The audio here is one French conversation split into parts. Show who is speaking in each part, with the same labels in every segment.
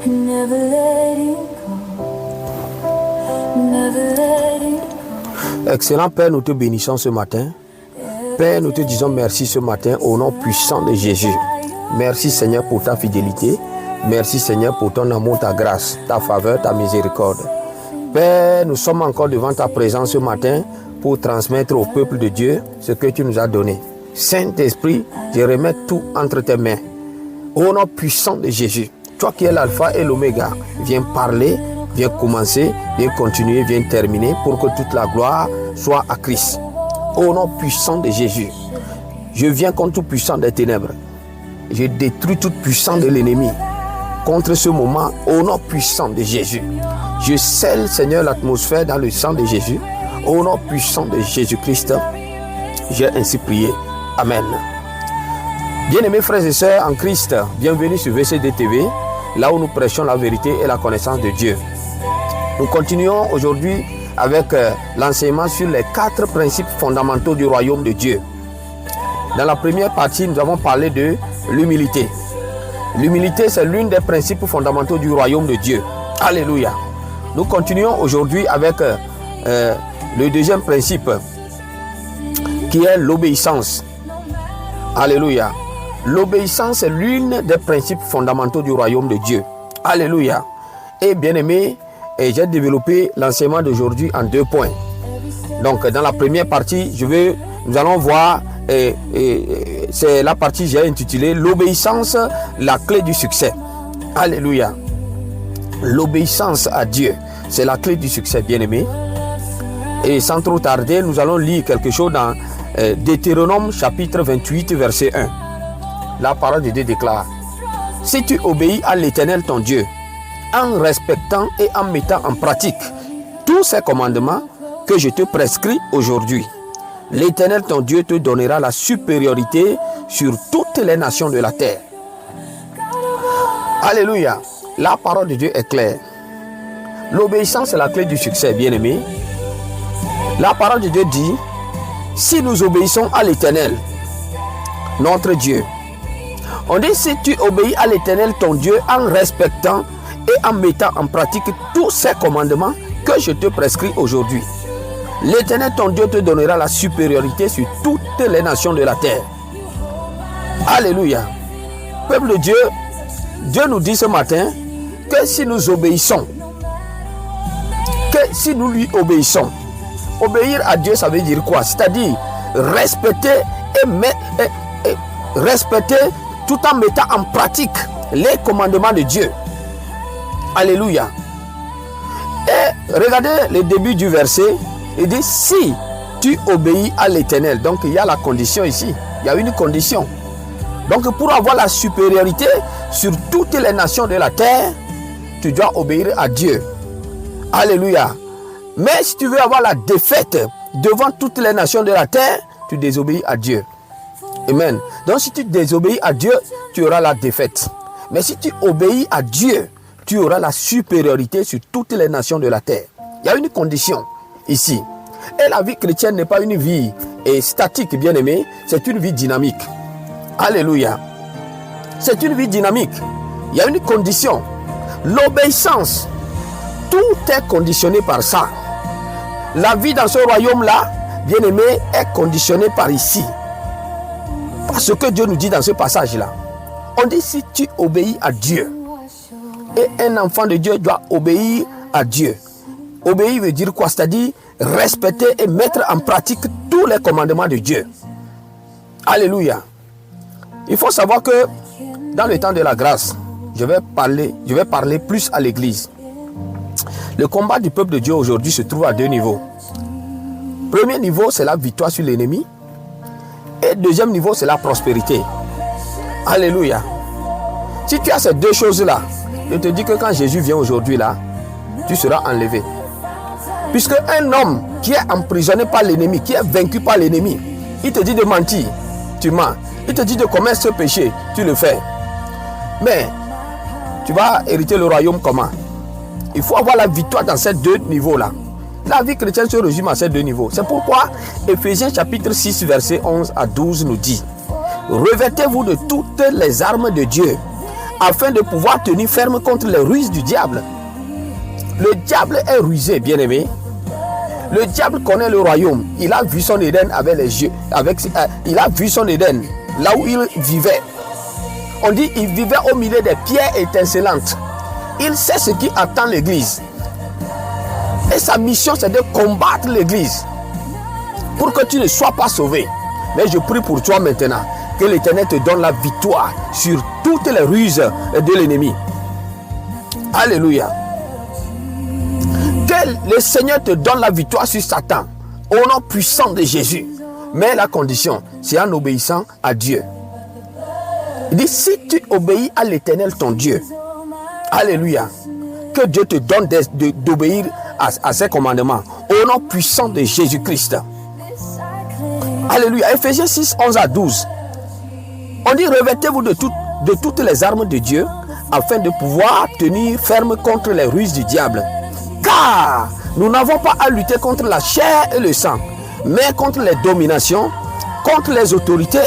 Speaker 1: never letting go, never letting go.
Speaker 2: Excellent Père, nous te bénissons ce matin. Père, nous te disons merci ce matin au nom puissant de Jésus. Merci Seigneur pour ta fidélité. Merci Seigneur pour ton amour, ta grâce, ta faveur, ta miséricorde. Père, nous sommes encore devant ta présence ce matin pour transmettre au peuple de Dieu ce que tu nous as donné. Saint-Esprit, je remets tout entre tes mains. Au nom puissant de Jésus, toi qui es l'alpha et l'oméga, viens parler, viens commencer, viens continuer, viens terminer pour que toute la gloire soit à Christ. Au nom puissant de Jésus, je viens contre tout puissant des ténèbres. Je détruis toute puissance de l'ennemi contre ce moment au nom puissant de Jésus. Je scelle, Seigneur, l'atmosphère dans le sang de Jésus. Au nom puissant de Jésus-Christ, j'ai ainsi prié. Amen. Bien-aimés frères et sœurs en Christ, bienvenue sur VCD TV, là où nous prêchons la vérité et la connaissance de Dieu. Nous continuons aujourd'hui avec l'enseignement sur les 4 principes fondamentaux du royaume de Dieu. Dans la première partie, nous avons parlé de l'humilité. L'humilité, c'est l'un des principes fondamentaux du royaume de Dieu. Alléluia. Nous continuons aujourd'hui avec le deuxième principe, qui est l'obéissance. Alléluia. L'obéissance est l'un des principes fondamentaux du royaume de Dieu. Alléluia. Et bien aimé, j'ai développé l'enseignement d'aujourd'hui en 2 points. Donc dans la première partie, nous allons voir, c'est la partie que j'ai intitulée l'obéissance, la clé du succès. Alléluia. L'obéissance à Dieu, c'est la clé du succès, bien aimé. Et sans trop tarder, nous allons lire quelque chose dans Deutéronome chapitre 28 verset 1. La parole de Dieu déclare: si tu obéis à l'Éternel ton Dieu, en respectant et en mettant en pratique tous ces commandements que je te prescris aujourd'hui, l'Éternel ton Dieu te donnera la supériorité sur toutes les nations de la terre. Alléluia. La parole de Dieu est claire. L'obéissance est la clé du succès, bien-aimé. La parole de Dieu dit: si nous obéissons à l'Éternel, notre Dieu. On dit: si tu obéis à l'Éternel ton Dieu en respectant et en mettant en pratique tous ces commandements que je te prescris aujourd'hui, l'Éternel ton Dieu te donnera la supériorité sur toutes les nations de la terre. Alléluia. Peuple de Dieu, Dieu nous dit ce matin que si nous obéissons, que si nous lui obéissons, obéir à Dieu, ça veut dire quoi? C'est-à-dire respecter respecter tout en mettant en pratique les commandements de Dieu. Alléluia. Et regardez le début du verset. Il dit: si tu obéis à l'Éternel. Donc il y a la condition ici. Il y a une condition. Donc pour avoir la supériorité sur toutes les nations de la terre, tu dois obéir à Dieu. Alléluia. Mais si tu veux avoir la défaite devant toutes les nations de la terre, tu désobéis à Dieu. Amen. Donc si tu désobéis à Dieu, tu auras la défaite. Mais si tu obéis à Dieu, tu auras la supériorité sur toutes les nations de la terre. Il y a une condition ici. Et la vie chrétienne n'est pas une vie statique, bien aimé. C'est une vie dynamique. Alléluia. C'est une vie dynamique. Il y a une condition. L'obéissance. Tout est conditionné par ça. La vie dans ce royaume-là, bien aimé, est conditionnée par ici. Parce que Dieu nous dit dans ce passage-là. On dit: si tu obéis à Dieu. Et un enfant de Dieu doit obéir à Dieu. Obéir veut dire quoi? C'est-à-dire respecter et mettre en pratique tous les commandements de Dieu. Alléluia. Il faut savoir que dans le temps de la grâce, je vais parler plus à l'église. Le combat du peuple de Dieu aujourd'hui se trouve à 2 niveaux. Premier niveau, c'est la victoire sur l'ennemi. Et deuxième niveau, c'est la prospérité. Alléluia. Si tu as ces 2 choses-là, je te dis que quand Jésus vient aujourd'hui là, tu seras enlevé. Puisque un homme qui est emprisonné par l'ennemi, qui est vaincu par l'ennemi, il te dit de mentir, tu mens. Il te dit de commettre ce péché, tu le fais. Mais tu vas hériter le royaume comment? Il faut avoir la victoire dans ces 2 niveaux-là. La vie chrétienne se résume à ces 2 niveaux. C'est pourquoi Éphésiens chapitre 6, verset 11 à 12 nous dit: revêtez-vous de toutes les armes de Dieu, afin de pouvoir tenir ferme contre les ruses du diable. Le diable est rusé, bien-aimé. Le diable connaît le royaume. Il a vu son Éden avec les yeux. Il a vu son Éden, là où il vivait. On dit qu'il vivait au milieu des pierres étincelantes. Il sait ce qui attend l'église. Et sa mission, c'est de combattre l'église pour que tu ne sois pas sauvé. Mais je prie pour toi maintenant, que l'Éternel te donne la victoire sur toutes les ruses de l'ennemi. Alléluia. Que le Seigneur te donne la victoire sur Satan au nom puissant de Jésus. Mais la condition, c'est en obéissant à Dieu. Il dit, si tu obéis à l'Éternel ton Dieu, alléluia, que Dieu te donne d'obéir à ses commandements au nom puissant de Jésus-Christ. Alléluia. Ephésiens 6, 11 à 12. On dit, revêtez-vous de toutes les armes de Dieu afin de pouvoir tenir ferme contre les ruses du diable. Car nous n'avons pas à lutter contre la chair et le sang, mais contre les dominations, contre les autorités,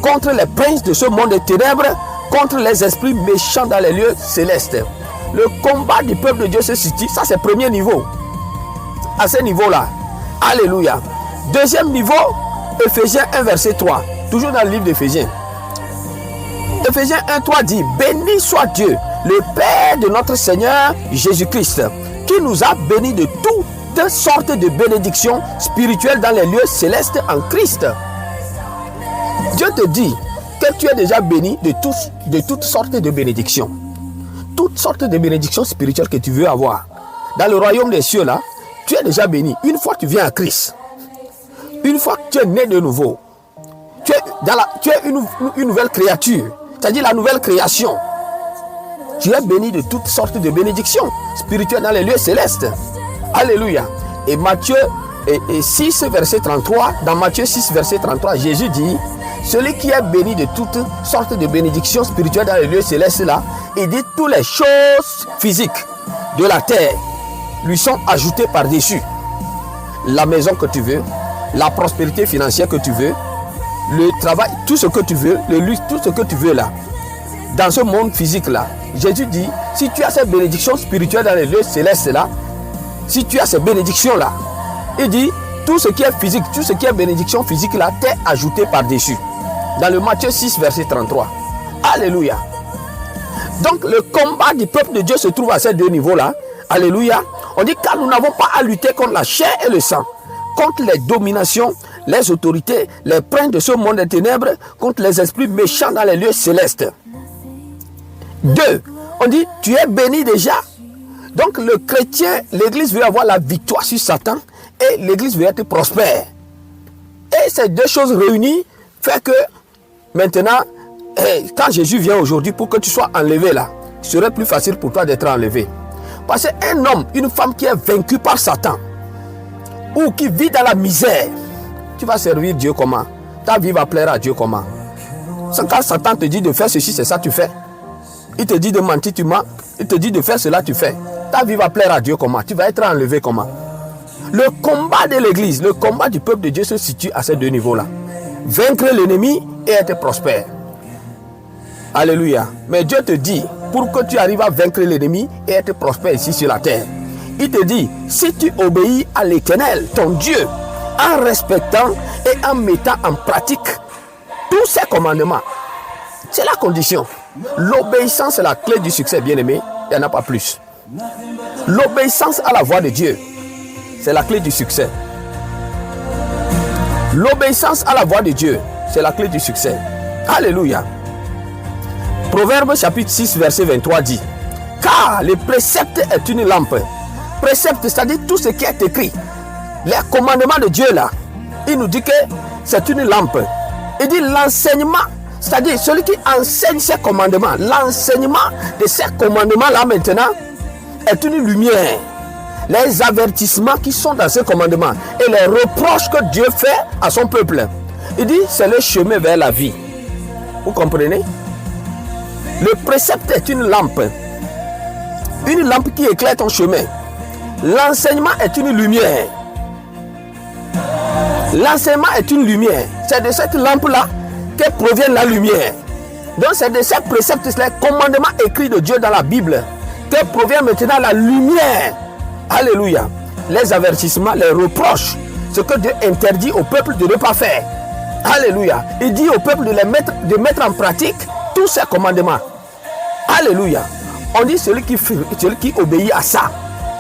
Speaker 2: contre les princes de ce monde des ténèbres, contre les esprits méchants dans les lieux célestes. Le combat du peuple de Dieu se situe, ça c'est le premier niveau. À ce niveau-là, alléluia. Deuxième niveau, Ephésiens 1 verset 3, toujours dans le livre d'Éphésiens. Ephésiens 1, 3 dit, béni soit Dieu, le Père de notre Seigneur Jésus-Christ, qui nous a bénis de toutes sortes de bénédictions spirituelles dans les lieux célestes en Christ. Dieu te dit que tu es déjà béni de toutes sortes de bénédictions. Toutes sortes de bénédictions spirituelles que tu veux avoir. Dans le royaume des cieux, là, tu es déjà béni. Une fois que tu viens à Christ, une fois que tu es né de nouveau, tu es une nouvelle créature, c'est-à-dire la nouvelle création. Tu es béni de toutes sortes de bénédictions spirituelles dans les lieux célestes. Alléluia. Et Matthieu 6, verset 33, dans Matthieu 6, verset 33, Jésus dit, celui qui est béni de toutes sortes de bénédictions spirituelles dans les lieux célestes là, il dit toutes les choses physiques de la terre lui sont ajoutées par-dessus. La maison que tu veux, la prospérité financière que tu veux, le travail, tout ce que tu veux, le luxe, tout ce que tu veux là, dans ce monde physique là, Jésus dit, si tu as ces bénédictions spirituelles dans les lieux célestes là, si tu as ces bénédictions là, il dit, tout ce qui est physique, tout ce qui est bénédiction physique là, t'est ajouté par-dessus. Dans le Matthieu 6, verset 33. Alléluia. Donc le combat du peuple de Dieu se trouve à ces deux niveaux là. Alléluia. On dit, car nous n'avons pas à lutter contre la chair et le sang, contre les dominations, les autorités, les princes de ce monde des ténèbres, contre les esprits méchants dans les lieux célestes. 2. On dit, tu es béni déjà. Donc le chrétien, l'église veut avoir la victoire sur Satan et l'église veut être prospère. Et ces deux choses réunies fait que maintenant, quand Jésus vient aujourd'hui pour que tu sois enlevé là, ce serait plus facile pour toi d'être enlevé. Parce qu'un homme, une femme qui est vaincu par Satan ou qui vit dans la misère, tu vas servir Dieu comment? Ta vie va plaire à Dieu comment? Quand Satan te dit de faire ceci, c'est ça tu fais. Il te dit de mentir, tu mens. Il te dit de faire cela, tu fais. Ta vie va plaire à Dieu comment? Tu vas être enlevé comment? Le combat de l'église, le combat du peuple de Dieu se situe à ces deux niveaux-là. Vaincre l'ennemi et être prospère. Alléluia. Mais Dieu te dit, pour que tu arrives à vaincre l'ennemi et être prospère ici sur la terre, il te dit, si tu obéis à l'Éternel, ton Dieu, en respectant et en mettant en pratique tous ses commandements, c'est la condition. L'obéissance est la clé du succès, bien-aimé. Il n'y en a pas plus. L'obéissance à la voix de Dieu, c'est la clé du succès. L'obéissance à la voix de Dieu, c'est la clé du succès. Alléluia. Proverbe chapitre 6, verset 23 dit, car le précepte est une lampe. Précepte, c'est-à-dire tout ce qui est écrit. Les commandements de Dieu là, il nous dit que c'est une lampe. Il dit l'enseignement, c'est-à-dire celui qui enseigne ses commandements, l'enseignement de ces commandements là maintenant est une lumière. Les avertissements qui sont dans ces commandements et les reproches que Dieu fait à son peuple, il dit c'est le chemin vers la vie. Vous comprenez? Le précepte est une lampe qui éclaire ton chemin. L'enseignement est une lumière. L'enseignement est une lumière. C'est de cette lampe là que provient la lumière. Donc c'est de ces préceptes, les commandements écrits de Dieu dans la Bible, que provient maintenant la lumière. Alléluia. Les avertissements, les reproches, ce que Dieu interdit au peuple de ne pas faire. Alléluia. Il dit au peuple de mettre en pratique tous ces commandements. Alléluia. On dit celui qui obéit à ça,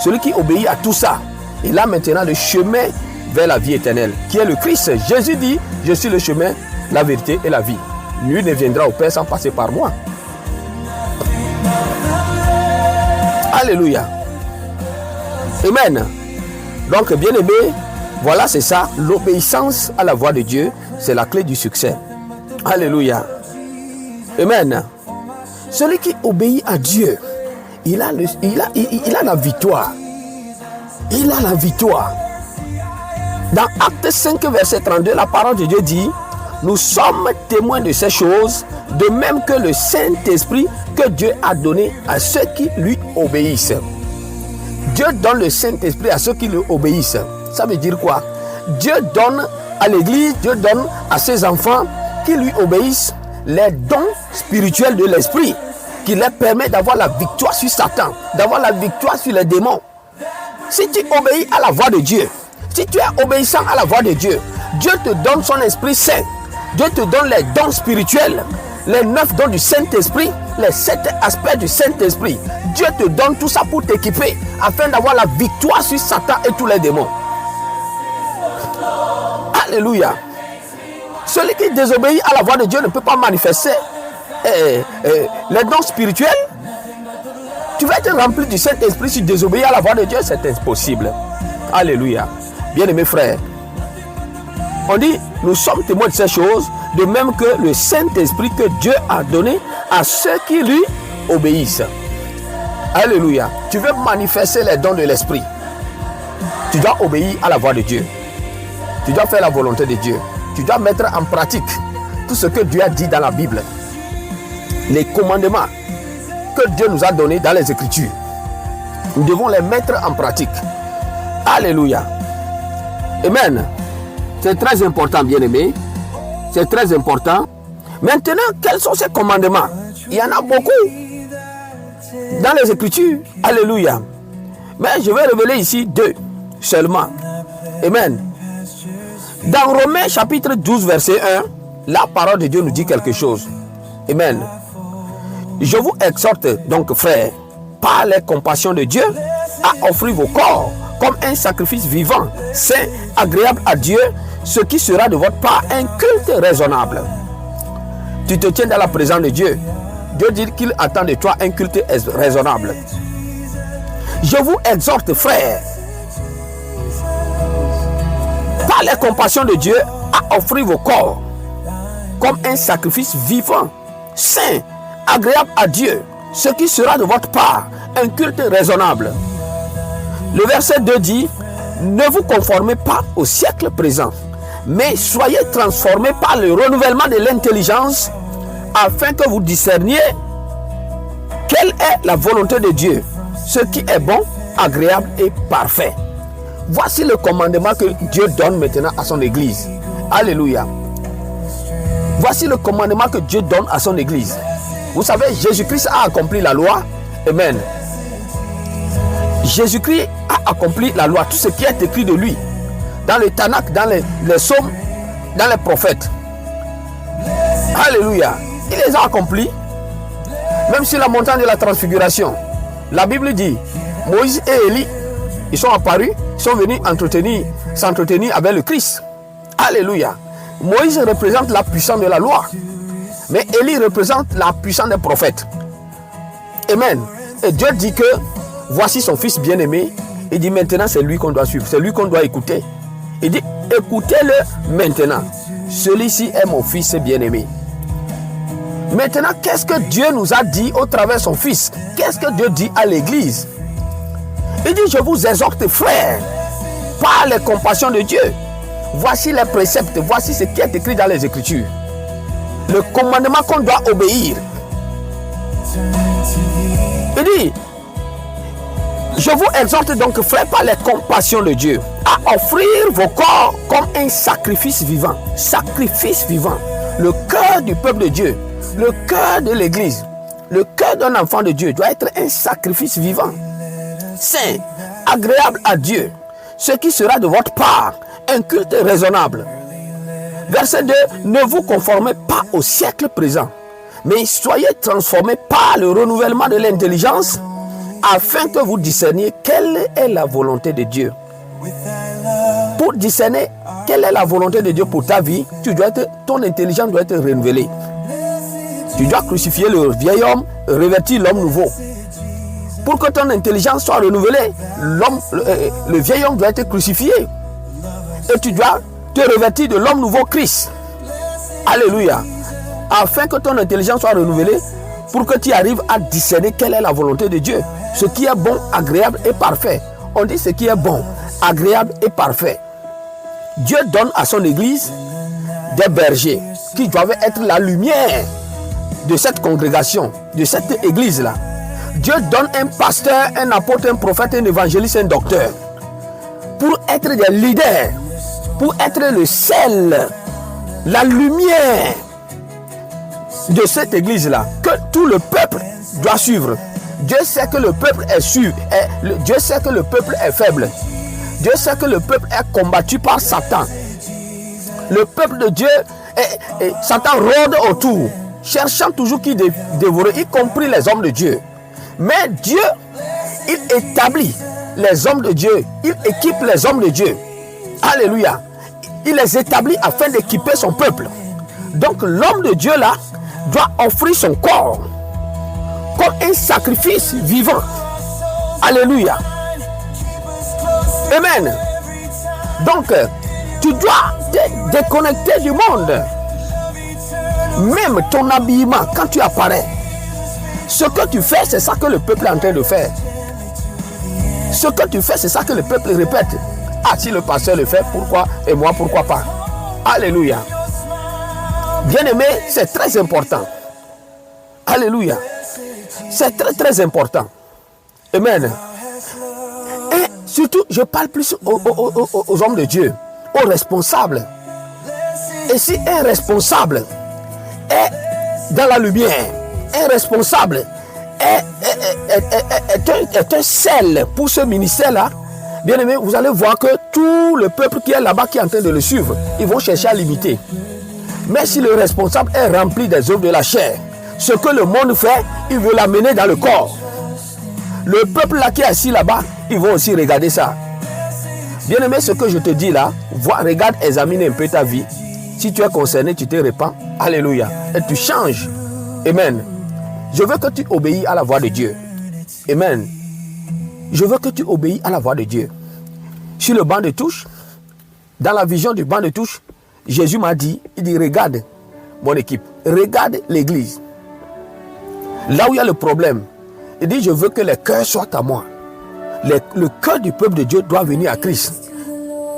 Speaker 2: celui qui obéit à tout ça, il a maintenant le chemin vers la vie éternelle, qui est le Christ. Jésus dit, je suis le chemin, la vérité et la vie. Nul ne viendra au Père sans passer par moi. Alléluia. Amen. Donc, bien aimé, voilà, c'est ça. L'obéissance à la voix de Dieu, c'est la clé du succès. Alléluia. Amen. Celui qui obéit à Dieu, il a la victoire. Il a la victoire. Dans Acte 5, verset 32, la parole de Dieu dit, nous sommes témoins de ces choses, de même que le Saint-Esprit que Dieu a donné à ceux qui lui obéissent. Dieu donne le Saint-Esprit à ceux qui lui obéissent. Ça veut dire quoi? Dieu donne à l'Église, Dieu donne à ses enfants qui lui obéissent les dons spirituels de l'Esprit, qui leur permet d'avoir la victoire sur Satan, d'avoir la victoire sur les démons. Si tu obéis à la voix de Dieu, si tu es obéissant à la voix de Dieu, Dieu te donne son Esprit Saint. Dieu te donne les dons spirituels, les 9 dons du Saint-Esprit, les 7 aspects du Saint-Esprit. Dieu te donne tout ça pour t'équiper, afin d'avoir la victoire sur Satan et tous les démons. Alléluia. Celui qui désobéit à la voix de Dieu ne peut pas manifester les dons spirituels. Tu vas être rempli du Saint-Esprit si tu désobéis à la voix de Dieu, c'est impossible. Alléluia. Bien-aimés frères, on dit, nous sommes témoins de ces choses, de même que le Saint-Esprit que Dieu a donné à ceux qui lui obéissent. Alléluia. Tu veux manifester les dons de l'Esprit, tu dois obéir à la voix de Dieu. Tu dois faire la volonté de Dieu. Tu dois mettre en pratique tout ce que Dieu a dit dans la Bible. Les commandements que Dieu nous a donnés dans les Écritures, nous devons les mettre en pratique. Alléluia. Amen. C'est très important, bien-aimé. C'est très important. Maintenant, quels sont ces commandements? Il y en a beaucoup dans les Écritures. Alléluia. Mais je vais révéler ici 2 seulement. Amen. Dans Romains chapitre 12, verset 1, la parole de Dieu nous dit quelque chose. Amen. Je vous exhorte donc, frères, par les compassions de Dieu, à offrir vos corps comme un sacrifice vivant, saint, agréable à Dieu, ce qui sera de votre part un culte raisonnable. Tu te tiens dans la présence de Dieu. Dieu dit qu'il attend de toi un culte raisonnable. Je vous exhorte, frères, par les compassions de Dieu, à offrir vos corps comme un sacrifice vivant, saint, agréable à Dieu, ce qui sera de votre part un culte raisonnable. Le verset 2 dit, ne vous conformez pas au siècle présent, mais soyez transformés par le renouvellement de l'intelligence, afin que vous discerniez quelle est la volonté de Dieu, ce qui est bon, agréable et parfait. Voici le commandement que Dieu donne maintenant à son Église. Alléluia. Voici le commandement que Dieu donne à son Église. Vous savez, Jésus-Christ a accompli la loi. Amen. Jésus-Christ a accompli la loi, tout ce qui est écrit de lui, dans le Tanakh, dans les psaumes, dans les prophètes. Alléluia. Il les a accomplis. Même sur la montagne de la transfiguration, la Bible dit, Moïse et Élie, ils sont apparus, ils sont venus s'entretenir avec le Christ. Alléluia. Moïse représente la puissance de la loi, mais Élie représente la puissance des prophètes. Amen. Et Dieu dit que voici son fils bien-aimé. Il dit maintenant c'est lui qu'on doit suivre, c'est lui qu'on doit écouter. Il dit écoutez-le maintenant. Celui-ci est mon fils bien-aimé. Maintenant, qu'est-ce que Dieu nous a dit au travers de son fils? Qu'est-ce que Dieu dit à l'église? Il dit, je vous exhorte, frères, par les compassions de Dieu. Voici les préceptes, voici ce qui est écrit dans les Écritures. Le commandement qu'on doit obéir. Il dit, je vous exhorte donc, frères, par les compassions de Dieu, à offrir vos corps comme un sacrifice vivant. Sacrifice vivant. Le cœur du peuple de Dieu Le cœur de l'église, le cœur d'un enfant de Dieu doit être un sacrifice vivant, saint, agréable à Dieu, ce qui sera de votre part un culte raisonnable. Verset 2, ne vous conformez pas au siècle présent, mais soyez transformés par le renouvellement de l'intelligence, afin que vous discerniez quelle est la volonté de Dieu. Pour discerner quelle est la volonté de Dieu pour ta vie, ton intelligence doit être renouvelée. Tu dois crucifier le vieil homme, revêtir l'homme nouveau. Pour que ton intelligence soit renouvelée, le vieil homme doit être crucifié. Et tu dois te revêtir de l'homme nouveau Christ. Alléluia. Afin que ton intelligence soit renouvelée, pour que tu arrives à discerner quelle est la volonté de Dieu. Ce qui est bon, agréable et parfait. On dit ce qui est bon, agréable et parfait. Dieu donne à son église des bergers qui doivent être la lumière de cette congrégation, de cette église-là. Dieu donne un pasteur, un apôtre, un prophète, un évangéliste, un docteur pour être des leaders, pour être le sel, la lumière de cette église-là, que tout le peuple doit suivre. Dieu sait que le peuple est sûr, Dieu sait que le peuple est faible. Dieu sait que le peuple est combattu par Satan. Le peuple de Dieu, Satan rôde autour, cherchant toujours qui dévorer, y compris les hommes de Dieu. Mais Dieu, il établit les hommes de Dieu, il équipe les hommes de Dieu. Alléluia. Il les établit afin d'équiper son peuple. Donc l'homme de Dieu là doit offrir son corps comme un sacrifice vivant. Alléluia. Amen. Donc tu dois te déconnecter du monde. Même ton habillement, quand tu apparais, ce que tu fais, c'est ça que le peuple est en train de faire. Ce que tu fais, c'est ça que le peuple répète. Ah, si le pasteur le fait, pourquoi? Et moi, pourquoi pas? Alléluia. Bien-aimé, c'est très important. Alléluia. C'est très très important. Amen. Et surtout, je parle plus aux hommes de Dieu, aux responsables. Et si un responsable est dans la lumière, un responsable est un sel pour ce ministère-là, bien aimé, vous allez voir que tout le peuple qui est là-bas, qui est en train de le suivre, ils vont chercher à l'imiter. Mais si le responsable est rempli des œuvres de la chair, ce que le monde fait, il veut l'amener dans le corps. Le peuple là qui est assis là-bas, ils vont aussi regarder ça. Bien aimé, ce que je te dis là, regarde, examine un peu ta vie. Si tu es concerné, tu te répands. Alléluia. Et tu changes. Amen. Je veux que tu obéis à la voix de Dieu. Amen. Je veux que tu obéis à la voix de Dieu. Sur le banc de touche, dans la vision du banc de touche, Jésus m'a dit, il dit, regarde mon équipe, regarde l'église. Là où il y a le problème, il dit, je veux que les cœurs soient à moi. Le cœur du peuple de Dieu doit venir à Christ.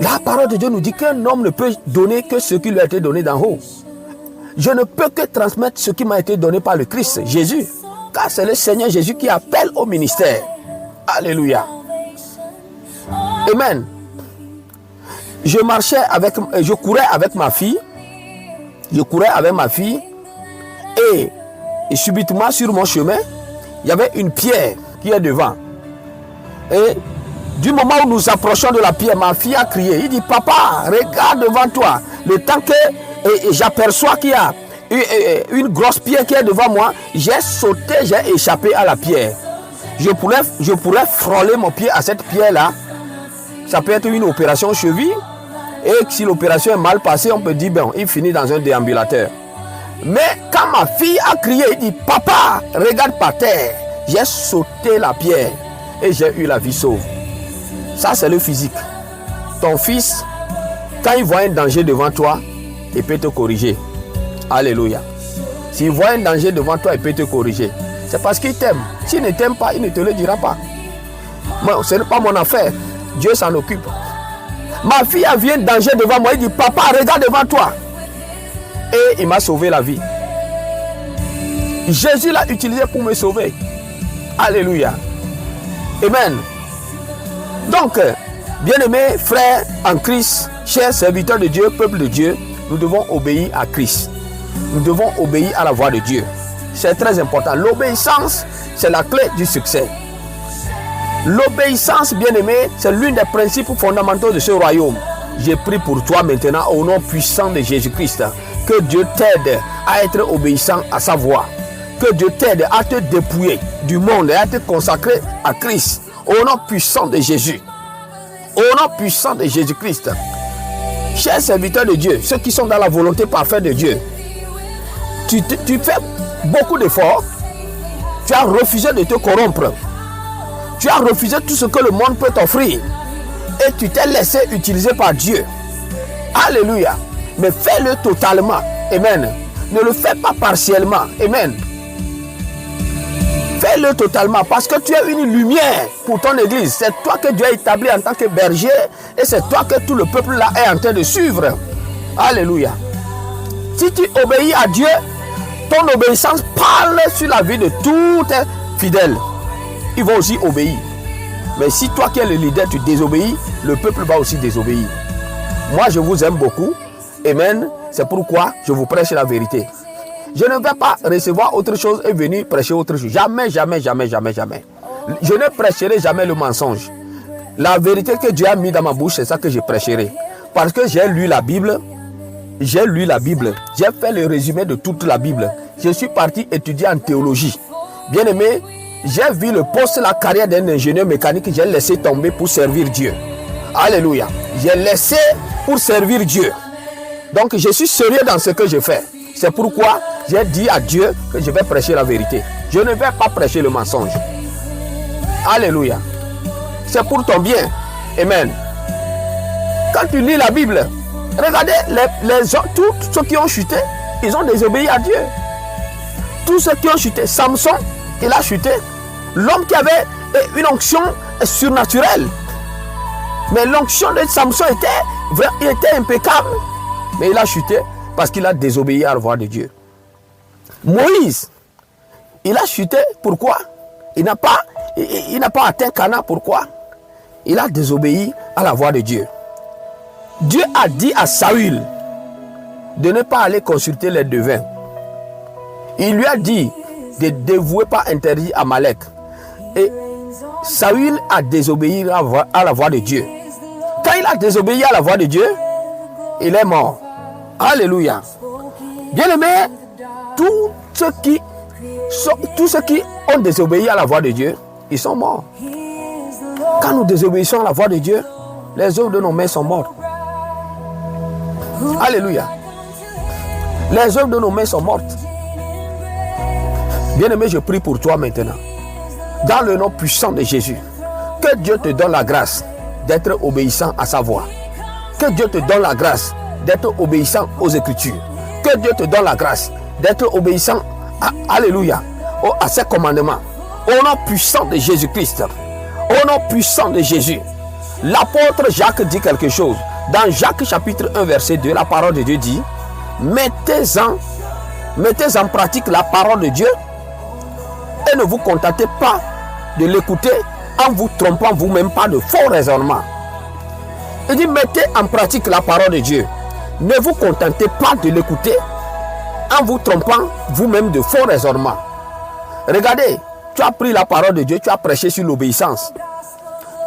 Speaker 2: La parole de Dieu nous dit qu'un homme ne peut donner que ce qui lui a été donné d'en haut. Je ne peux que transmettre ce qui m'a été donné par le Christ, Jésus. Car c'est le Seigneur Jésus qui appelle au ministère. Alléluia. Amen. Je courais avec ma fille. Et subitement sur mon chemin, il y avait une pierre qui est devant. Et du moment où nous approchons de la pierre, ma fille a crié. Il dit, papa, regarde devant toi. Le temps que j'aperçois qu'il y a une grosse pierre qui est devant moi, j'ai sauté, j'ai échappé à la pierre. Je pourrais frôler mon pied à cette pierre-là. Ça peut être une opération cheville. Et si l'opération est mal passée, on peut dire, bon, il finit dans un déambulateur. Mais quand ma fille a crié, il dit, papa, regarde par terre. J'ai sauté la pierre et j'ai eu la vie sauve. Ça, c'est le physique. Ton fils, quand il voit un danger devant toi, il peut te corriger. Alléluia. S'il voit un danger devant toi, il peut te corriger. C'est parce qu'il t'aime. S'il ne t'aime pas, il ne te le dira pas. Moi, ce n'est pas mon affaire. Dieu s'en occupe. Ma fille a vu un danger devant moi. Il dit, papa, regarde devant toi. Et il m'a sauvé la vie. Jésus l'a utilisé pour me sauver. Alléluia. Amen. Donc, bien-aimés frères en Christ, chers serviteurs de Dieu, peuple de Dieu, nous devons obéir à Christ. nous devons obéir à la voix de Dieu. C'est très important. L'obéissance, c'est la clé du succès. L'obéissance, bien-aimé, c'est l'un des principes fondamentaux de ce royaume. J'ai pris pour toi maintenant au nom puissant de Jésus-Christ. Que Dieu t'aide à être obéissant à sa voix. Que Dieu t'aide à te dépouiller du monde et à te consacrer à Christ. Au nom puissant de Jésus. Au nom puissant de Jésus-Christ. Chers serviteurs de Dieu, ceux qui sont dans la volonté parfaite de Dieu, tu fais beaucoup d'efforts. Tu as refusé de te corrompre. Tu as refusé tout ce que le monde peut t'offrir. Et tu t'es laissé utiliser par Dieu. Alléluia. Mais fais-le totalement. Amen. Ne le fais pas partiellement. Amen. Fais-le totalement parce que tu es une lumière pour ton église. C'est toi que Dieu a établi en tant que berger et c'est toi que tout le peuple là est en train de suivre. Alléluia. Si tu obéis à Dieu, ton obéissance parle sur la vie de tous tes fidèles. Ils vont aussi obéir. Mais si toi qui es le leader, tu désobéis, le peuple va aussi désobéir. Moi, je vous aime beaucoup. Amen. C'est pourquoi je vous prêche la vérité. Je ne vais pas recevoir autre chose et venir prêcher autre chose. Jamais, jamais, jamais, jamais, jamais. Je ne prêcherai jamais le mensonge. La vérité que Dieu a mis dans ma bouche, c'est ça que je prêcherai. Parce que j'ai lu la Bible. J'ai lu la Bible. J'ai fait le résumé de toute la Bible. Je suis parti étudier en théologie. Bien aimé, j'ai vu le poste, la carrière d'un ingénieur mécanique. J'ai laissé tomber pour servir Dieu. Alléluia. J'ai laissé pour servir Dieu. Donc je suis sérieux dans ce que je fais. C'est pourquoi j'ai dit à Dieu que je vais prêcher la vérité. Je ne vais pas prêcher le mensonge. Alléluia. C'est pour ton bien. Amen. Quand tu lis la Bible, regardez tous ceux qui ont chuté, ils ont désobéi à Dieu. Tous ceux qui ont chuté, Samson, il a chuté. L'homme qui avait une onction surnaturelle. Mais l'onction de Samson était impeccable. Mais il a chuté parce qu'il a désobéi à la voix de Dieu. Moïse, il a chuté. Pourquoi? Il n'a pas atteint Canaan. Pourquoi? Il a désobéi à la voix de Dieu. Dieu a dit à Saül de ne pas aller consulter les devins. Il lui a dit de dévouer pas interdit à Amalek. Et Saül a désobéi à la voix de Dieu. Quand il a désobéi à la voix de Dieu, il est mort. Alléluia. Bien-aimés, tous ceux qui ont désobéi à la voix de Dieu, ils sont morts. Quand nous désobéissons à la voix de Dieu, les œuvres de nos mains sont mortes. Alléluia. Les œuvres de nos mains sont mortes. Bien-aimé, je prie pour toi maintenant. Dans le nom puissant de Jésus, que Dieu te donne la grâce d'être obéissant à sa voix. Que Dieu te donne la grâce d'être obéissant aux Écritures. Que Dieu te donne la grâce d'être obéissant à ses commandements. Au nom puissant de Jésus-Christ. Au nom puissant de Jésus. L'apôtre Jacques dit quelque chose. Dans Jacques chapitre 1 verset 2, la parole de Dieu dit: mettez en pratique la parole de Dieu et ne vous contentez pas de l'écouter en vous trompant vous-même par de faux raisonnements. Il dit: mettez en pratique la parole de Dieu. Ne vous contentez pas de l'écouter en vous trompant vous-même de faux raisonnements. Regardez, tu as pris la parole de Dieu, tu as prêché sur l'obéissance.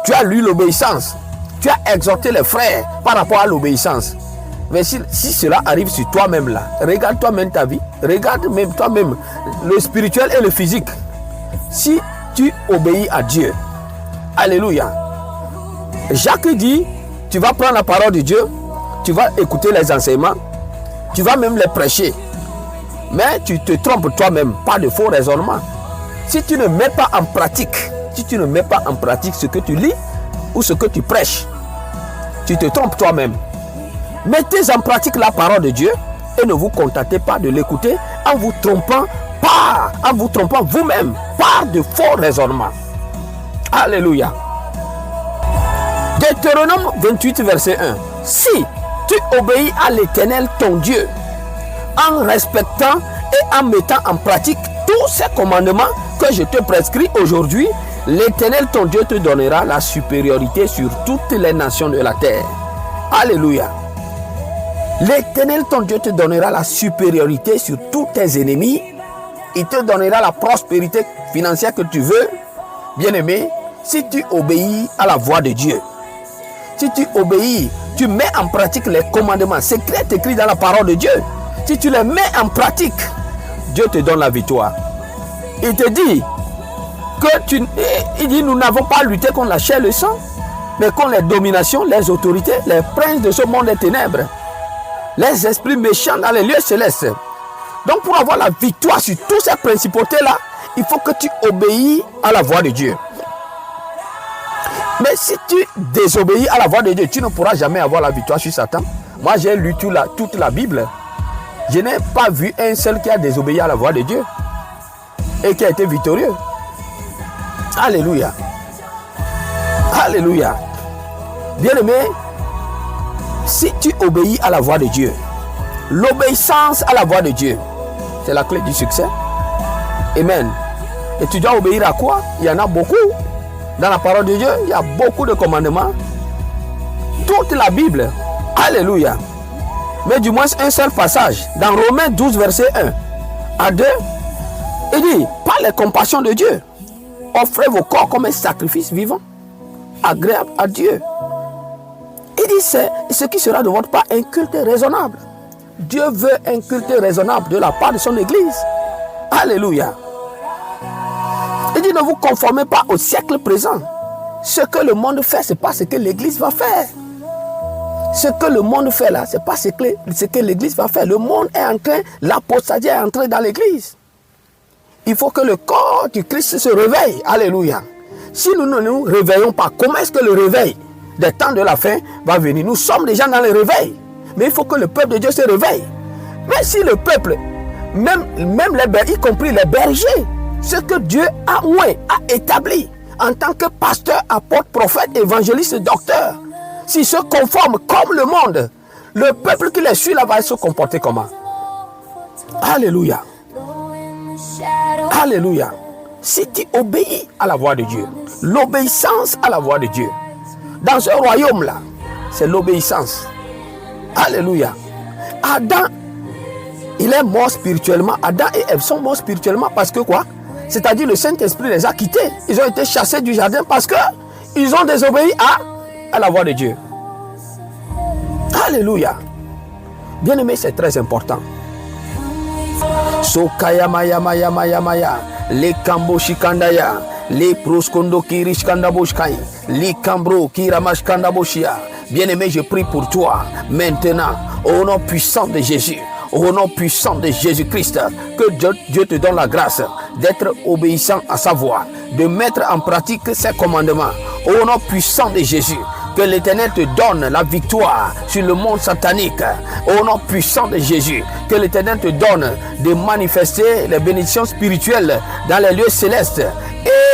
Speaker 2: Tu as lu l'obéissance. Tu as exhorté les frères par rapport à l'obéissance. Mais si cela arrive sur toi-même là, regarde toi-même ta vie, regarde même toi-même le spirituel et le physique. Si tu obéis à Dieu, alléluia. Jacques dit, tu vas prendre la parole de Dieu, tu vas écouter les enseignements, tu vas même les prêcher. Mais tu te trompes toi-même, pas de faux raisonnements. Si tu ne mets pas en pratique, ce que tu lis ou ce que tu prêches, tu te trompes toi-même. Mettez en pratique la parole de Dieu et ne vous contentez pas de l'écouter en vous trompant vous-même par de faux raisonnements. Alléluia. Deutéronome 28 verset 1. Si tu obéis à l'Éternel ton Dieu en respectant et en mettant en pratique tous ces commandements que je te prescris aujourd'hui, l'Éternel ton Dieu te donnera la supériorité sur toutes les nations de la terre. Alléluia. L'Éternel, ton Dieu, te donnera la supériorité sur tous tes ennemis. Il te donnera la prospérité financière que tu veux. Bien-aimé, si tu obéis à la voix de Dieu, si tu obéis, tu mets en pratique les commandements secrets écrits dans la parole de Dieu. Si tu les mets en pratique, Dieu te donne la victoire. Il te dit que il dit, nous n'avons pas lutté contre la chair et le sang, mais contre les dominations, les autorités, les princes de ce monde des ténèbres, les esprits méchants dans les lieux célestes. Donc pour avoir la victoire sur toutes ces principautés-là, il faut que tu obéis à la voix de Dieu. Mais si tu désobéis à la voix de Dieu, tu ne pourras jamais avoir la victoire sur Satan. Moi, j'ai lu toute la Bible. Je n'ai pas vu un seul qui a désobéi à la voix de Dieu et qui a été victorieux. Alléluia. Alléluia. Bien-aimé, si tu obéis à la voix de Dieu, l'obéissance à la voix de Dieu, c'est la clé du succès. Amen. Et tu dois obéir à quoi? Il y en a beaucoup. Dans la parole de Dieu, il y a beaucoup de commandements. Toute la Bible. Alléluia. Mais du moins un seul passage. Dans Romains 12, verset 1 à 2, il dit, par les compassions de Dieu, offrez vos corps comme un sacrifice vivant, agréable à Dieu. Il dit, c'est ce qui sera de votre part un culte raisonnable. Dieu veut un culte raisonnable de la part de son Église. Alléluia. Il dit, ne vous conformez pas au siècle présent. Ce que le monde fait, ce n'est pas ce que l'Église va faire. Ce que le monde fait là, ce n'est pas ce que l'Église va faire. Le monde est en train, l'apostasie est entrée dans l'Église. Il faut que le corps du Christ se réveille. Alléluia. Si nous ne nous réveillons pas, comment est-ce que le réveil des temps de la fin va venir? Nous sommes déjà dans le réveil. Mais il faut que le peuple de Dieu se réveille. Mais si le peuple, même les bergers, y compris les bergers, ce que Dieu a établi en tant que pasteur, apôtre, prophète, évangéliste, docteur, s'ils se conforment comme le monde, le peuple qui les suit là va se comporter comment? Alléluia. Alléluia. Si tu obéis à la voix de Dieu, l'obéissance à la voix de Dieu, dans ce royaume-là, c'est l'obéissance. Alléluia. Adam, il est mort spirituellement. Adam et Ève sont morts spirituellement parce que quoi? C'est-à-dire le Saint-Esprit les a quittés. Ils ont été chassés du jardin parce qu'ils ont désobéi à la voix de Dieu. Alléluia. Bien-aimé, c'est très important. Sokaya maya maya maya maya. Les kambo shikandaya. Les proskondo kirishkanda boshkai. Les kambro kiramashkanda boshia. Bien-aimé, je prie pour toi maintenant, au nom puissant de Jésus, au nom puissant de Jésus-Christ, que Dieu te donne la grâce d'être obéissant à sa voix, de mettre en pratique ses commandements, au nom puissant de Jésus. Que l'Éternel te donne la victoire sur le monde satanique, au nom puissant de Jésus. Que l'Éternel te donne de manifester les bénédictions spirituelles dans les lieux célestes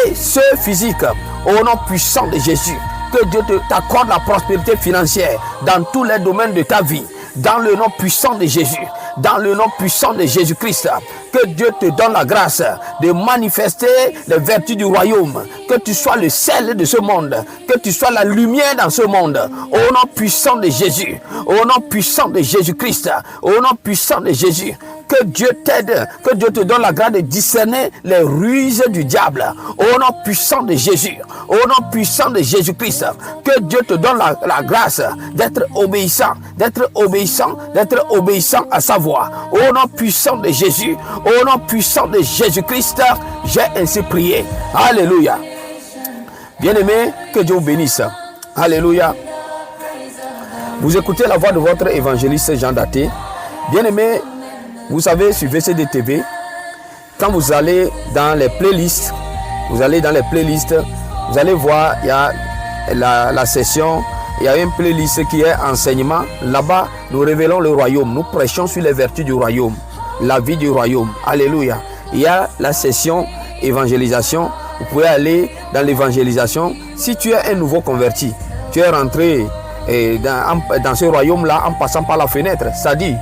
Speaker 2: et ceux physiques, au nom puissant de Jésus. Que Dieu t'accorde la prospérité financière dans tous les domaines de ta vie, dans le nom puissant de Jésus, dans le nom puissant de Jésus-Christ. Que Dieu te donne la grâce de manifester les vertus du royaume, que tu sois le sel de ce monde, que tu sois la lumière dans ce monde, au nom puissant de Jésus, au nom puissant de Jésus-Christ, au nom puissant de Jésus. Que Dieu t'aide, que Dieu te donne la grâce de discerner les ruses du diable, au nom puissant de Jésus, au nom puissant de Jésus-Christ. Que Dieu te donne la grâce d'être obéissant, d'être obéissant, d'être obéissant à sa voix, au nom puissant de Jésus, au nom puissant de Jésus-Christ. J'ai ainsi prié. Alléluia. Bien-aimés, que Dieu vous bénisse. Alléluia. Vous écoutez la voix de votre évangéliste Jean Daté. Bien-aimés, vous savez, sur VCD TV, quand vous allez dans les playlists, vous allez voir, il y a la session, il y a une playlist qui est enseignement. Là-bas, nous révélons le royaume, nous prêchons sur les vertus du royaume, la vie du royaume. Alléluia. Il y a la session évangélisation. Vous pouvez aller dans l'évangélisation. Si tu es un nouveau converti, tu es rentré dans ce royaume-là en passant par la fenêtre, c'est-à-dire,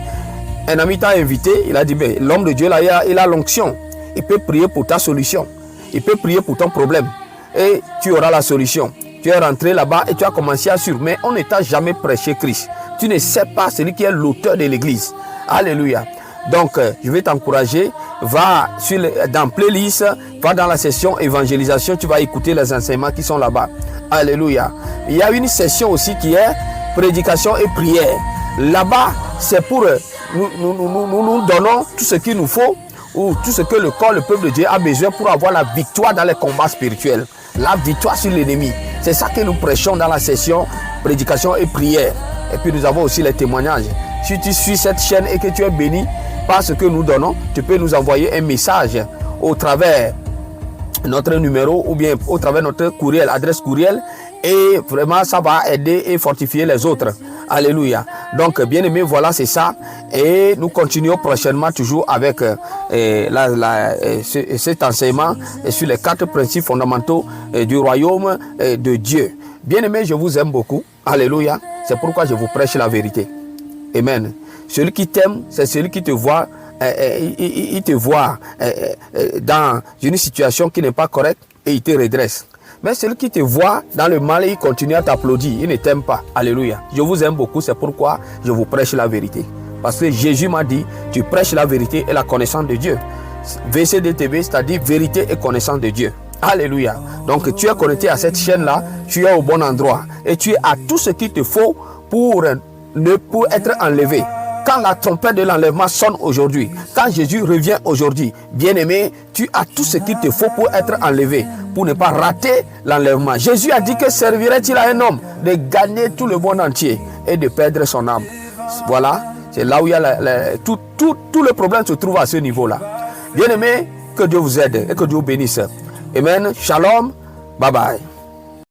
Speaker 2: un ami t'a invité, il a dit, l'homme de Dieu là, il a l'onction. Il peut prier pour ta solution. Il peut prier pour ton problème. Et tu auras la solution. Tu es rentré là-bas et tu as commencé à suivre. Mais on ne t'a jamais prêché Christ. Tu ne sais pas celui qui est l'auteur de l'église. Alléluia. Donc, je vais t'encourager. Va dans playlist, va dans la session évangélisation. Tu vas écouter les enseignements qui sont là-bas. Alléluia. Il y a une session aussi qui est prédication et prière. Là-bas, c'est pour nous donnons tout ce qu'il nous faut ou tout ce que le corps, le peuple de Dieu a besoin pour avoir la victoire dans les combats spirituels. La victoire sur l'ennemi. C'est ça que nous prêchons dans la session prédication et prière. Et puis nous avons aussi les témoignages. Si tu suis cette chaîne et que tu es béni par ce que nous donnons, tu peux nous envoyer un message au travers notre numéro ou bien au travers notre courriel, adresse courriel, et vraiment ça va aider et fortifier les autres. Alléluia. Donc bien aimé, voilà, c'est ça, et nous continuons prochainement toujours avec cet enseignement sur les 4 principes fondamentaux du royaume de Dieu. Bien aimé, je vous aime beaucoup. Alléluia. C'est pourquoi je vous prêche la vérité. Amen. Celui qui t'aime, c'est celui qui te voit, il te voit dans une situation qui n'est pas correcte et il te redresse. Mais celui qui te voit dans le mal et il continue à t'applaudir, il ne t'aime pas. Alléluia. Je vous aime beaucoup, c'est pourquoi je vous prêche la vérité. Parce que Jésus m'a dit, tu prêches la vérité et la connaissance de Dieu. VCDTV, c'est-à-dire vérité et connaissance de Dieu. Alléluia. Donc tu es connecté à cette chaîne-là, tu es au bon endroit et tu as tout ce qu'il te faut pour être enlevé. Quand la trompette de l'enlèvement sonne aujourd'hui, quand Jésus revient aujourd'hui, bien-aimé, tu as tout ce qu'il te faut pour être enlevé, pour ne pas rater l'enlèvement. Jésus a dit que servirait-il à un homme de gagner tout le monde entier et de perdre son âme. Voilà, c'est là où il y a tout le problème se trouve à ce niveau-là. Bien-aimé, que Dieu vous aide et que Dieu vous bénisse. Amen. Shalom. Bye bye.